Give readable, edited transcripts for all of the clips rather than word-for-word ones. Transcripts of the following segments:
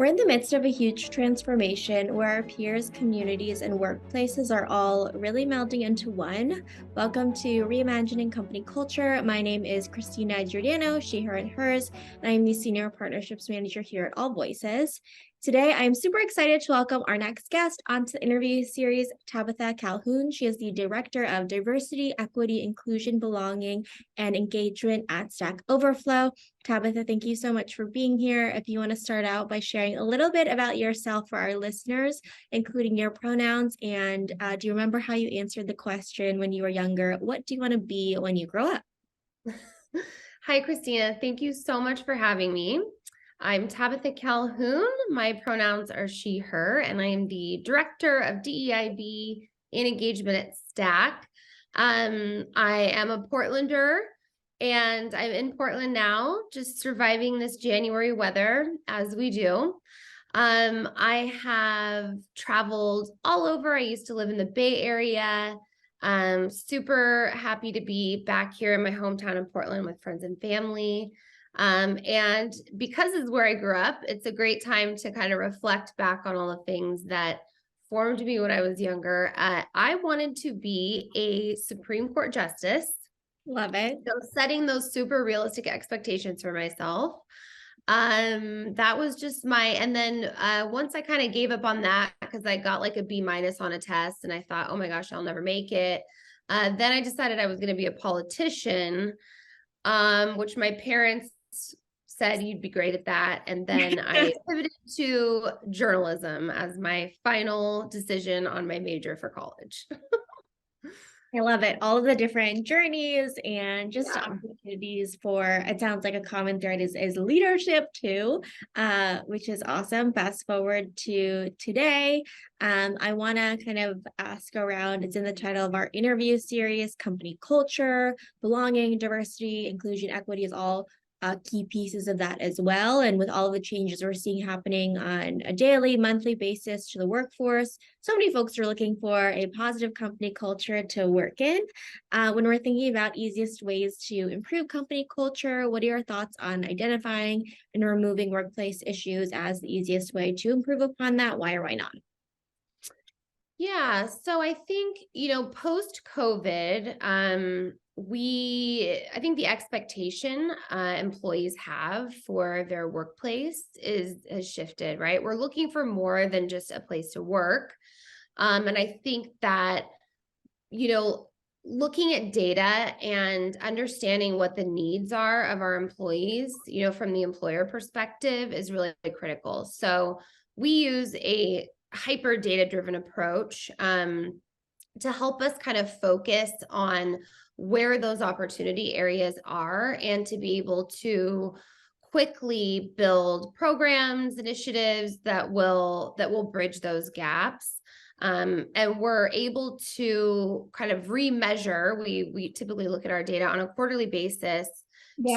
We're in the midst of a huge transformation where our peers, communities, and workplaces are all really melding into one. Welcome to Reimagining Company Culture. My name is Christina Giordano, she, her, and hers, and I am the Senior Partnerships Manager here at AllVoices. Today, I am super excited to welcome our next guest onto the interview series, Tabitha Calhoun. She is the Director of Diversity, Equity, Inclusion, Belonging, and Engagement at Stack Overflow. Tabitha, thank you so much for being here. If you want to start out by sharing a little bit about yourself for our listeners, including your pronouns, and do you remember how you answered the question when you were younger? What do you want to be when you grow up? Hi, Christina. Thank you so much for having me. I'm Tabitha Calhoun. My pronouns are she, her, and I am the Director of DEIB and Engagement at Stack. I am a Portlander, and I'm in Portland now, just surviving this January weather as we do. I have traveled all over. I used to live in the Bay Area. I'm super happy to be back here in my hometown in Portland with friends and family. And because it's where I grew up, it's a great time to kind of reflect back on all the things that formed me when I was younger. I wanted to be a Supreme Court justice. Love it. So setting those super realistic expectations for myself. That was just and then once I kind of gave up on that because I got like a B- on a test and I thought, oh my gosh, I'll never make it. Then I decided I was going to be a politician, which my parents said you'd be great at that. And then I pivoted to journalism as my final decision on my major for college. I love it. All of the different journeys and just opportunities for, it sounds like a common thread is leadership too, which is awesome. Fast forward to today. I want to kind of ask around, it's in the title of our interview series, company culture, belonging, diversity, inclusion, equity is all key pieces of that as well. And with all of the changes we're seeing happening on a daily, monthly basis to the workforce, so many folks are looking for a positive company culture to work in. When we're thinking about easiest ways to improve company culture, what are your thoughts on identifying and removing workplace issues as the easiest way to improve upon that? Why or why not? Yeah, so I think, post-COVID, I think the expectation employees have for their workplace has shifted, right? We're looking for more than just a place to work. And I think that, looking at data and understanding what the needs are of our employees, from the employer perspective is really critical. So we use a hyper data-driven approach to help us kind of focus on where those opportunity areas are and to be able to quickly build programs, initiatives that will bridge those gaps. And we're able to kind of remeasure. We typically look at our data on a quarterly basis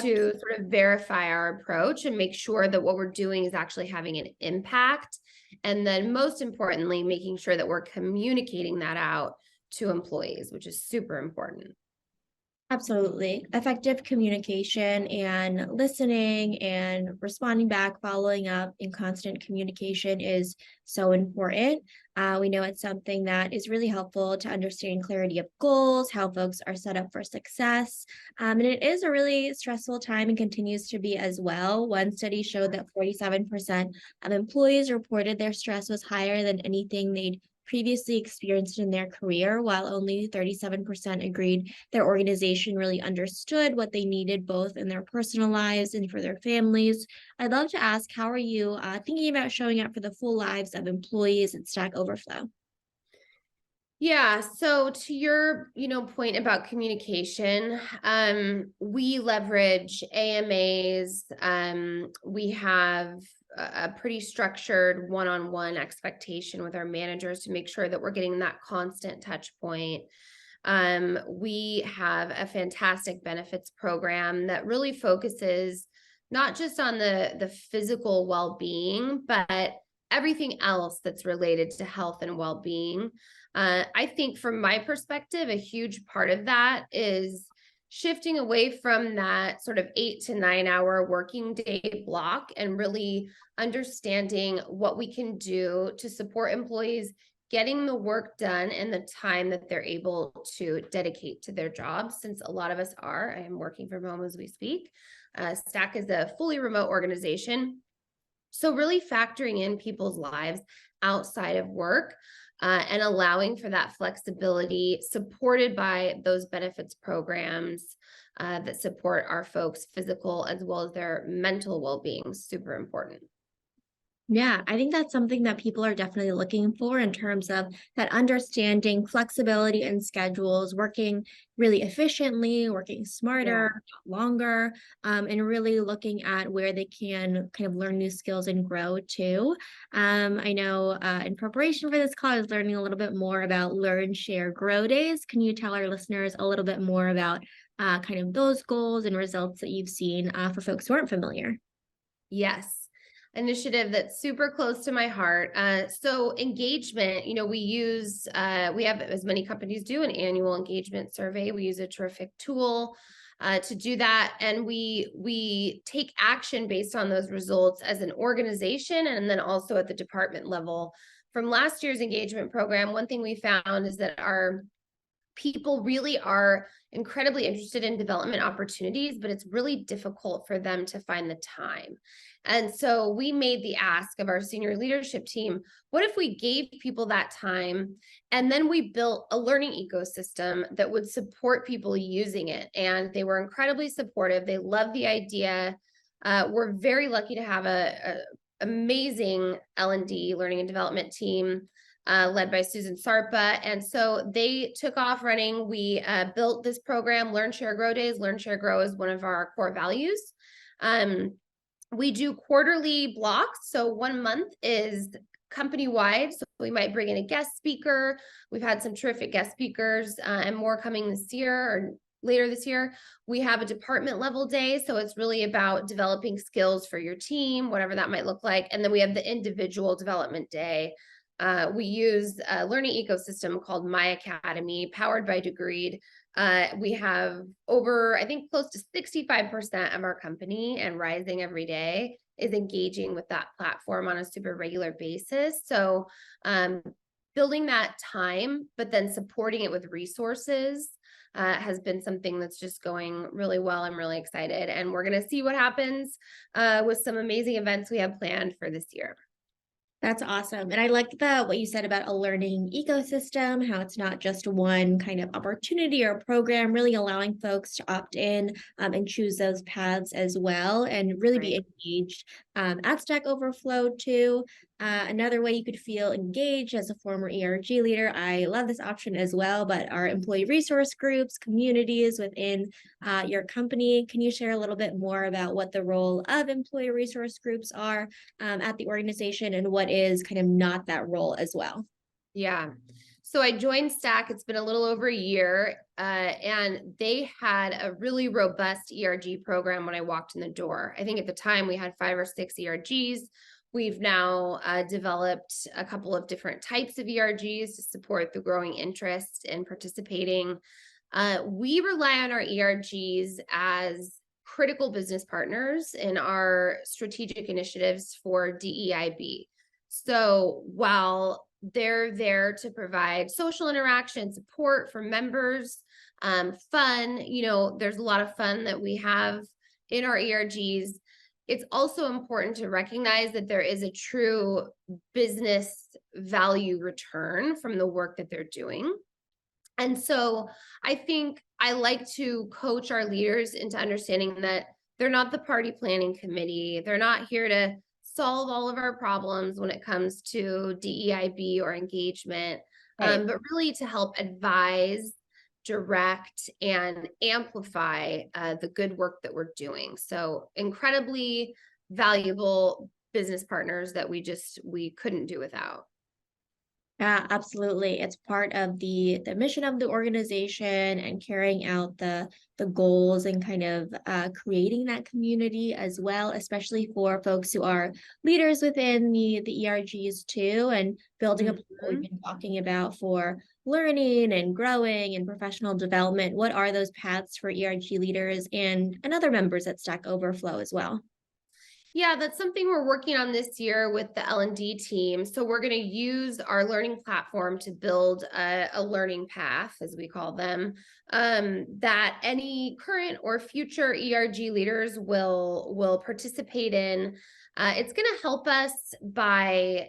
to sort of verify our approach and make sure that what we're doing is actually having an impact. And then most importantly, making sure that we're communicating that out to employees, which is super important. Absolutely. Effective communication and listening and responding back, following up in constant communication is so important. We know it's something that is really helpful to understand clarity of goals, how folks are set up for success. And it is a really stressful time and continues to be as well. One study showed that 47% of employees reported their stress was higher than anything they'd previously experienced in their career, while only 37% agreed their organization really understood what they needed both in their personal lives and for their families. I'd love to ask, how are you thinking about showing up for the full lives of employees at Stack Overflow? Yeah. So to your, point about communication, we leverage AMAs. We have a pretty structured one-on-one expectation with our managers to make sure that we're getting that constant touch point. We have a fantastic benefits program that really focuses not just on the physical well-being, but everything else that's related to health and well-being. I think from my perspective, a huge part of that is shifting away from that sort of 8 to 9 hour working day block and really understanding what we can do to support employees getting the work done and the time that they're able to dedicate to their jobs. Since a lot of us are, I am working from home as we speak. Stack is a fully remote organization. So really factoring in people's lives outside of work, and allowing for that flexibility supported by those benefits programs that support our folks' physical as well as their mental well-being, super important. Yeah, I think that's something that people are definitely looking for in terms of that understanding flexibility in schedules, working really efficiently, working Yeah. smarter, longer, and really looking at where they can kind of learn new skills and grow too. I know in preparation for this call, I was learning a little bit more about Learn, Share, Grow days. Can you tell our listeners a little bit more about kind of those goals and results that you've seen for folks who aren't familiar? Yes. Initiative that's super close to my heart. So engagement, we have, as many companies do, an annual engagement survey. We use a terrific tool to do that, and we take action based on those results as an organization, and then also at the department level. From last year's engagement program, one thing we found is that our people really are incredibly interested in development opportunities, but it's really difficult for them to find the time. And so we made the ask of our senior leadership team, what if we gave people that time and then we built a learning ecosystem that would support people using it? And they were incredibly supportive. They loved the idea. We're very lucky to have a amazing L&D, learning and development team, led by Susan Sarpa. And so they took off running. We built this program, Learn, Share, Grow Days. Learn, Share, Grow is one of our core values. We do quarterly blocks. So 1 month is company-wide. So we might bring in a guest speaker. We've had some terrific guest speakers and more coming this year or later this year. We have a department level day. So it's really about developing skills for your team, whatever that might look like. And then we have the individual development day. We use a learning ecosystem called My Academy, powered by Degreed. We have over, I think, close to 65% of our company, and rising every day, is engaging with that platform on a super regular basis. So building that time, but then supporting it with resources has been something that's just going really well. I'm really excited. And we're going to see what happens with some amazing events we have planned for this year. That's awesome. And I like what you said about a learning ecosystem, how it's not just one kind of opportunity or program, really allowing folks to opt in and choose those paths as well and really be Right. engaged at Stack Overflow too. Another way you could feel engaged as a former ERG leader, I love this option as well, but our employee resource groups, communities within your company. Can you share a little bit more about what the role of employee resource groups are at the organization and what is kind of not that role as well? Yeah. So I joined Stack, it's been a little over a year, and they had a really robust ERG program when I walked in the door. I think at the time we had 5 or 6 ERGs. We've now developed a couple of different types of ERGs to support the growing interest in participating. We rely on our ERGs as critical business partners in our strategic initiatives for DEIB. So while they're there to provide social interaction, support for members, fun, there's a lot of fun that we have in our ERGs. It's also important to recognize that there is a true business value return from the work that they're doing. And so I think I like to coach our leaders into understanding that they're not the party planning committee. They're not here to solve all of our problems when it comes to DEIB or engagement, Right. but really to help advise, direct, and amplify the good work that we're doing. So incredibly valuable business partners that we couldn't do without. Yeah, absolutely. It's part of the mission of the organization and carrying out the goals and kind of creating that community as well, especially for folks who are leaders within the ERGs too, and building upon what we've Mhm. been talking about for learning and growing and professional development. What are those paths for ERG leaders and other members at Stack Overflow as well? Yeah, that's something we're working on this year with the L&D team. So we're going to use our learning platform to build a learning path, as we call them, that any current or future ERG leaders will participate in. It's going to help us by,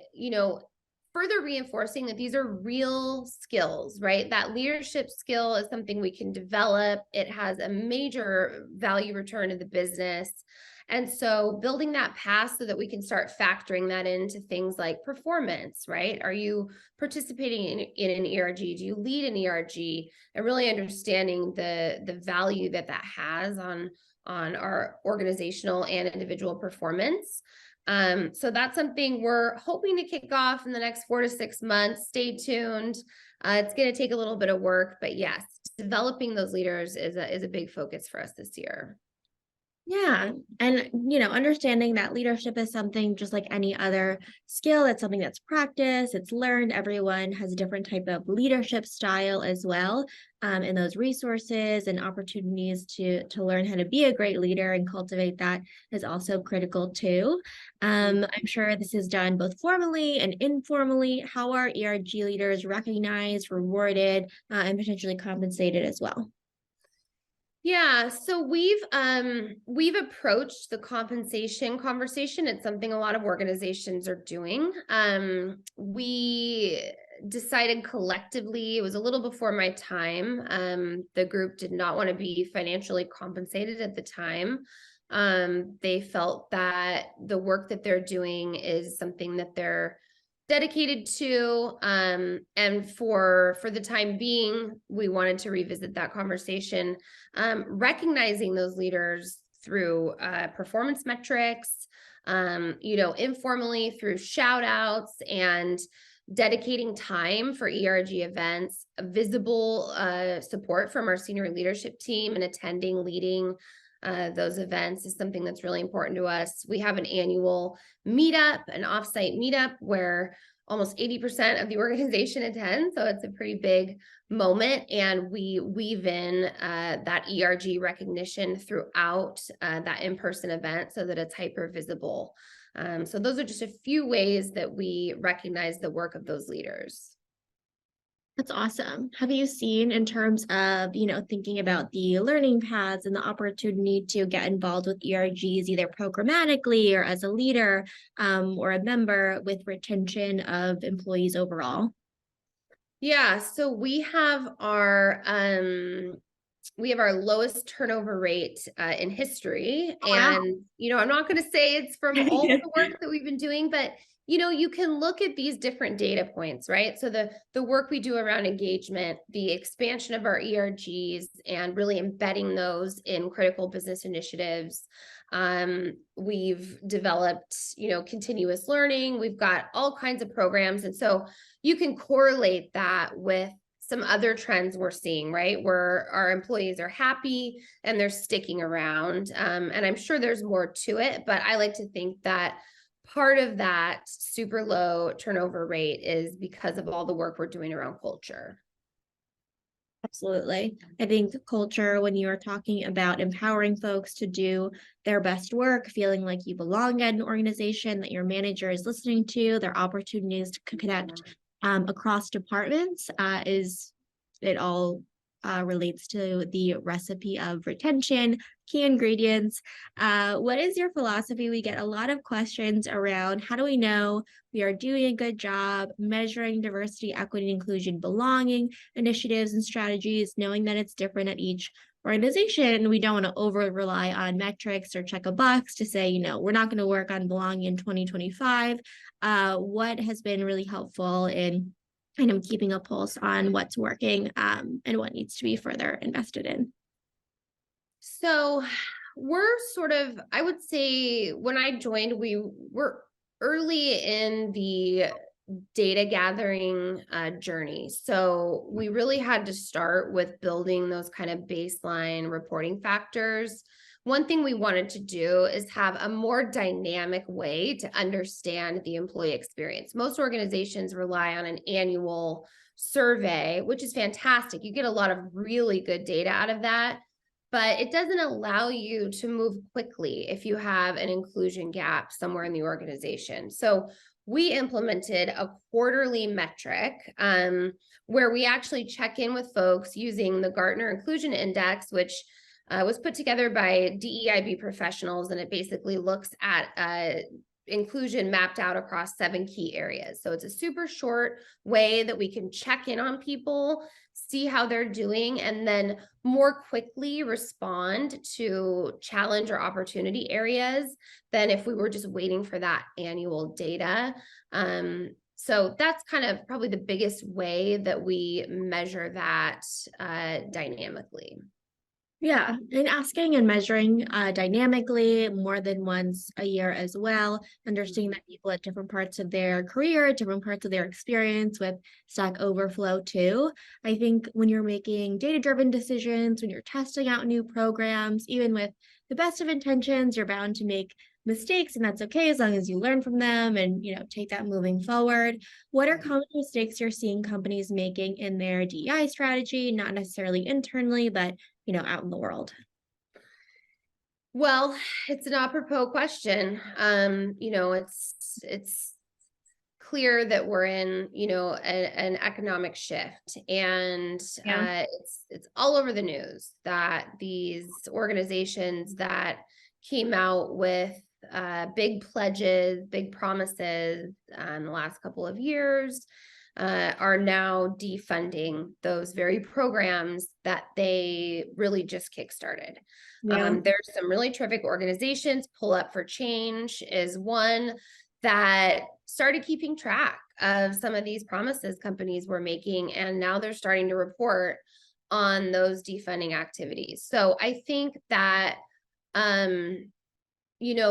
further reinforcing that these are real skills, right? That leadership skill is something we can develop. It has a major value return to the business. And so building that path so that we can start factoring that into things like performance, right? Are you participating in an ERG? Do you lead an ERG? And really understanding the value that has on our organizational and individual performance. So that's something we're hoping to kick off in the next 4 to 6 months. Stay tuned. It's going to take a little bit of work, but yes, developing those leaders is a big focus for us this year. Yeah. And, understanding that leadership is something just like any other skill. It's something that's practiced, it's learned. Everyone has a different type of leadership style as well. And those resources and opportunities to learn how to be a great leader and cultivate that is also critical too. I'm sure this is done both formally and informally. How are ERG leaders recognized, rewarded, and potentially compensated as well? Yeah, so we've approached the compensation conversation. It's something a lot of organizations are doing. We decided collectively, it was a little before my time. The group did not want to be financially compensated at the time. They felt that the work that they're doing is something that they're dedicated to, and for the time being, we wanted to revisit that conversation, recognizing those leaders through performance metrics, informally through shout outs and dedicating time for ERG events, visible support from our senior leadership team and attending, leading those events is something that's really important to us. We have an annual meetup, an offsite meetup where almost 80% of the organization attends. So it's a pretty big moment. And we weave in that ERG recognition throughout that in-person event so that it's hyper visible. So those are just a few ways that we recognize the work of those leaders. That's awesome. Have you seen in terms of, thinking about the learning paths and the opportunity to get involved with ERGs, either programmatically or as a leader, or a member with retention of employees overall? Yeah, so we have our lowest turnover rate in history. Wow. And, I'm not going to say it's from all of the work that we've been doing, but, you can look at these different data points, right? So the work we do around engagement, the expansion of our ERGs, and really embedding those in critical business initiatives. We've developed, continuous learning. We've got all kinds of programs. And so you can correlate that with some other trends we're seeing, right? Where our employees are happy and they're sticking around. And I'm sure there's more to it, but I like to think that part of that super low turnover rate is because of all the work we're doing around culture. Absolutely. I think culture, when you are talking about empowering folks to do their best work, feeling like you belong at an organization, that your manager is listening to, their opportunities to connect across departments, is it all relates to the recipe of retention, key ingredients. What is your philosophy? We get a lot of questions around how do we know we are doing a good job measuring diversity, equity, inclusion, belonging initiatives and strategies, knowing that it's different at each organization. We don't want to over rely on metrics or check a box to say, we're not going to work on belonging in 2025. What has been really helpful in kind of keeping a pulse on what's working, and what needs to be further invested in? So we're sort of, I would say when I joined, we were early in the data gathering journey. So we really had to start with building those kind of baseline reporting factors. One thing we wanted to do is have a more dynamic way to understand the employee experience. Most organizations rely on an annual survey, which is fantastic. You get a lot of really good data out of that, but it doesn't allow you to move quickly if you have an inclusion gap somewhere in the organization. So we implemented a quarterly metric where we actually check in with folks using the Gartner Inclusion Index, which was put together by DEIB professionals, and it basically looks at inclusion mapped out across 7 key areas. So it's a super short way that we can check in on people, see how they're doing, and then more quickly respond to challenge or opportunity areas than if we were just waiting for that annual data. So that's kind of probably the biggest way that we measure that dynamically. Yeah, and asking and measuring dynamically more than once a year as well, understanding that people at different parts of their career, different parts of their experience with Stack Overflow too. I think when you're making data-driven decisions, when you're testing out new programs, even with the best of intentions, you're bound to make mistakes, and that's okay as long as you learn from them and take that moving forward. What are common mistakes you're seeing companies making in their DEI strategy, not necessarily internally, but out in the world? Well, it's an apropos question. It's clear that we're in, an economic shift, and Yeah. it's all over the news that these organizations that came out with big pledges, big promises in the last couple of years are now defunding those very programs that they really just kickstarted. Yeah. There's some really terrific organizations. Pull Up for Change is one that started keeping track of some of these promises companies were making, and now they're starting to report on those defunding activities. So I think that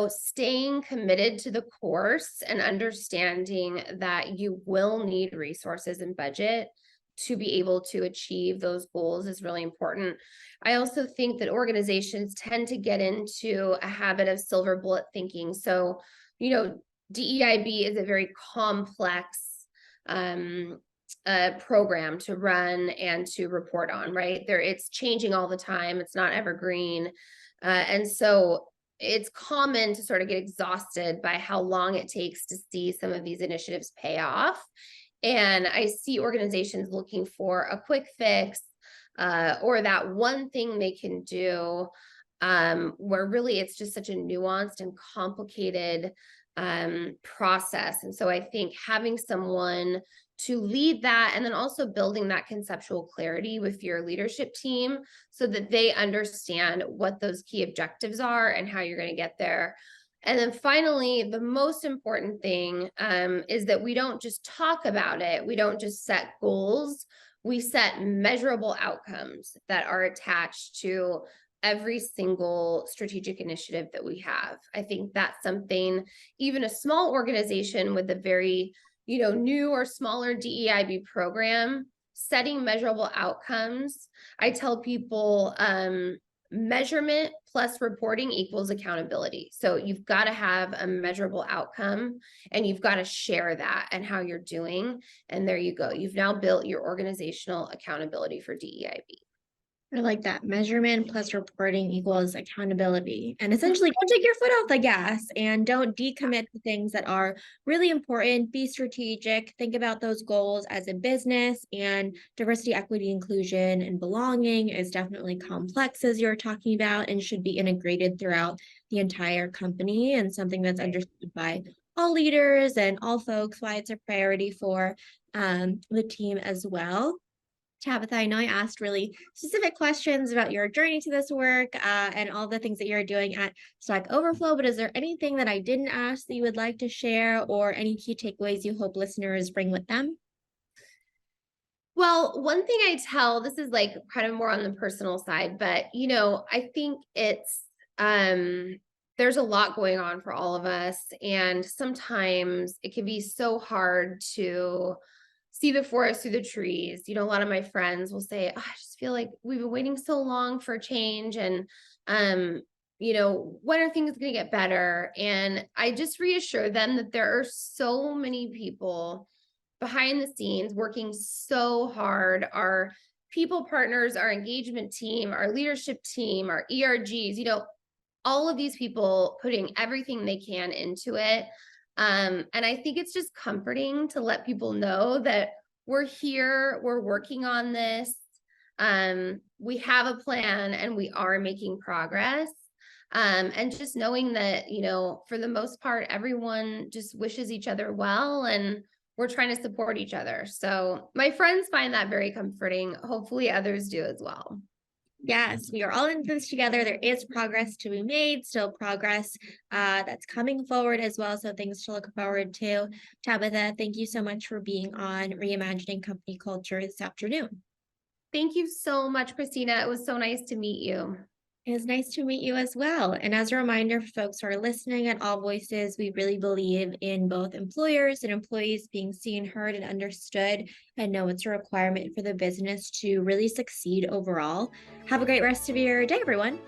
staying committed to the course and understanding that you will need resources and budget to be able to achieve those goals is really important. I also think that organizations tend to get into a habit of silver bullet thinking. So, DEIB is a very complex program to run and to report on, right? It's changing all the time. It's not evergreen. And so it's common to sort of get exhausted by how long it takes to see some of these initiatives pay off. And I see organizations looking for a quick fix or that one thing they can do where really it's just such a nuanced and complicated process. And so I think having someone to lead that, and then also building that conceptual clarity with your leadership team so that they understand what those key objectives are and how you're going to get there. And then finally, the most important thing is that we don't just talk about it. We don't just set goals. We set measurable outcomes that are attached to every single strategic initiative that we have. I think that's something even a small organization with a very new or smaller DEIB program, setting measurable outcomes. I tell people measurement plus reporting equals accountability. So you've got to have a measurable outcome and you've got to share that and how you're doing. And there you go. You've now built your organizational accountability for DEIB. I like that. Measurement plus reporting equals accountability. And essentially, don't take your foot off the gas and don't decommit to things that are really important. Be strategic. Think about those goals as a business, and diversity, equity, inclusion, and belonging is definitely complex, as you're talking about, and should be integrated throughout the entire company, and something that's understood by all leaders and all folks, why it's a priority for the team as well. Tabitha, I know I asked really specific questions about your journey to this work and all the things that you're doing at Stack Overflow, but is there anything that I didn't ask that you would like to share, or any key takeaways you hope listeners bring with them? Well, one thing I tell, this is like kind of more on the personal side, but I think it's there's a lot going on for all of us. And sometimes it can be so hard to see the forest through the trees. A lot of my friends will say, "Oh, I just feel like we've been waiting so long for change. And, um, when are things going to get better?" And I just reassure them that there are so many people behind the scenes working so hard. Our people partners, our engagement team, our leadership team, our ERGs, all of these people putting everything they can into it. And I think it's just comforting to let people know that we're here, we're working on this. We have a plan and we are making progress. And just knowing that, for the most part, everyone just wishes each other well and we're trying to support each other. So my friends find that very comforting. Hopefully others do as well. Yes, we are all in this together. There is progress to be made, still progress that's coming forward as well. So things to look forward to. Tabitha, thank you so much for being on Reimagining Company Culture this afternoon. Thank you so much, Christina. It was so nice to meet you. It was nice to meet you as well. And as a reminder for folks who are listening at AllVoices, we really believe in both employers and employees being seen, heard, and understood, and know it's a requirement for the business to really succeed overall. Have a great rest of your day, everyone.